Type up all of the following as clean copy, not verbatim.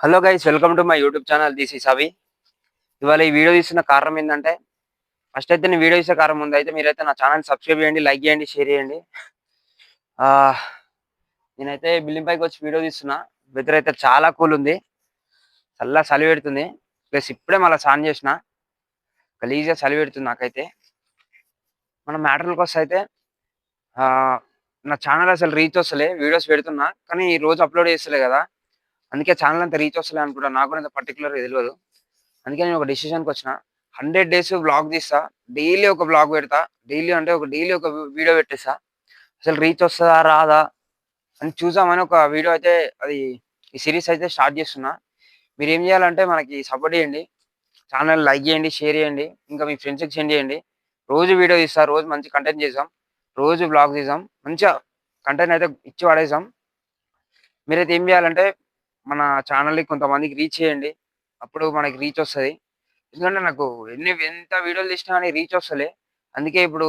Hello guys, welcome to my YouTube channel. This is అవి. ఇవాళ ఈ వీడియో తీస్తున్న కారణం ఏంటంటే, ఫస్ట్ అయితే నేను వీడియో తీసే కారణం ముందు అయితే మీరైతే నా ఛానల్ సబ్స్క్రైబ్ చేయండి, లైక్ చేయండి, షేర్ చేయండి. నేనైతే బిల్డింగ్ పైకి వచ్చి వీడియో తీస్తున్నా. వెదర్ అయితే చాలా కూల్ ఉంది, చలి పెడుతుంది. ప్లస్ ఇప్పుడే మళ్ళీ స్నానం చేసిన, గలీజ్గా చలి పెడుతుంది నాకైతే. మన మ్యాటర్లకు వస్తే అయితే ఆ, నా ఛానల్ అసలు రీచ్ వస్తలే. వీడియోస్ పెడుతున్నా కానీ ఈ రోజు అప్లోడ్ చేస్తలే కదా, అందుకే ఛానల్ అంత రీచ్ వస్తలే అనుకుంటా. నాకు కూడా అంత పర్టికులర్గా తెలియదు. అందుకే నేను ఒక డెసిషన్కి వచ్చిన, 100 days బ్లాగ్ తీస్తా. డైలీ ఒక బ్లాగ్ పెడతా. డైలీ ఒక వీడియో పెట్టేస్తా. అసలు రీచ్ వస్తుందా రాదా అని చూసామని ఒక వీడియో అయితే, అది ఈ సిరీస్ అయితే స్టార్ట్ చేస్తున్నా. మీరు ఏం చేయాలంటే మనకి సపోర్ట్ చేయండి, ఛానల్ లైక్ చేయండి, షేర్ చేయండి, ఇంకా మీ ఫ్రెండ్స్కి సెండ్ చేయండి. రోజు వీడియో తీస్తా, రోజు మంచి కంటెంట్ చేద్దాం, రోజు బ్లాగ్ తీద్దాం, మంచిగా కంటెంట్ అయితే ఇచ్చి పడేసాం. మీరైతే ఏం చేయాలంటే మన ఛానల్ని కొంతమందికి రీచ్ చేయండి, అప్పుడు మనకి రీచ్ వస్తుంది. ఎందుకంటే నాకు ఎంత వీడియోలు తీసినా కానీ రీచ్ వస్తలే. అందుకే ఇప్పుడు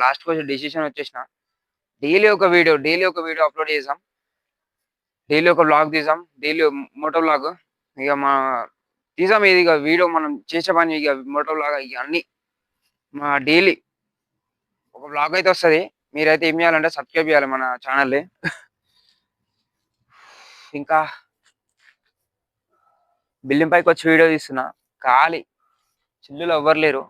లాస్ట్కి వచ్చి డెసిషన్ వచ్చేసిన, డైలీ ఒక వీడియో అప్లోడ్ చేసాం, డైలీ ఒక వ్లాగ్ తీసాం, డైలీ మోటో వ్లాగ్. ఇక తీసాం ఇది, ఇక వీడియో మనం చేసే పని ఇక మోటో వ్లాగ్. ఇక అన్ని మా డైలీ ఒక వ్లాగ్ అయితే వస్తుంది. మీరైతే ఏం చేయాలంటే సబ్స్క్రైబ్ చేయాలి మన ఛానల్ని. ఇంకా బిల్డింగ్ పైకి వచ్చి వీడియో తీస్తున్నా, ఖాళీ చిల్లులు ఎవ్వరు లేరు.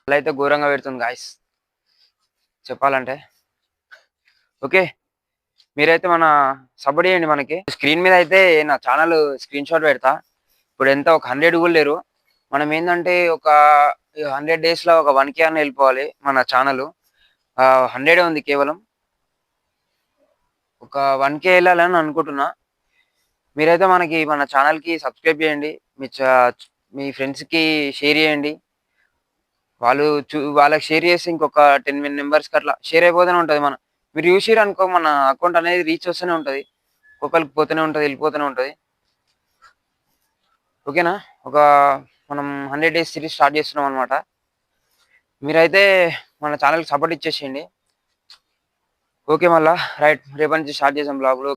అలా అయితే ఘోరంగా పెడుతుంది గాయస్ చెప్పాలంటే. ఓకే, మీరైతే మన సపోర్ట్ చేయండి. మనకి స్క్రీన్ మీద అయితే నా ఛానల్ స్క్రీన్ షాట్ పెడతా. ఇప్పుడు ఎంత ఒక 100 కూడా లేరు. మనం ఏంటంటే ఒక 100 daysలో ఒక 1K అన్న వెళ్ళిపోవాలి. మన ఛానల్ 100 ఉంది, కేవలం ఒక 1K వెళ్ళాలని అనుకుంటున్నా. మీరైతే మన ఛానల్కి సబ్స్క్రైబ్ చేయండి, మీ ఫ్రెండ్స్కి షేర్ చేయండి. వాళ్ళకి షేర్ చేసి ఇంకొక 10 మెంబర్స్కి అట్లా షేర్ అయిపోతూనే ఉంటుంది. మీరు చూసిరు అనుకో, మన అకౌంట్ అనేది రీచ్ వస్తూనే ఉంటుంది, ఒక్కొక్కరికి పోతూనే ఉంటుంది, వెళ్ళిపోతూనే ఉంటుంది. ఓకేనా, మనం 100 days సిరీస్ స్టార్ట్ చేస్తున్నాం అనమాట. మీరైతే మన ఛానల్కి సపోర్ట్ ఇచ్చేసేయండి. ఓకే, మళ్ళా రైట్, రేపటి నుంచి స్టార్ట్ చేసాం బ్లాగ్లో.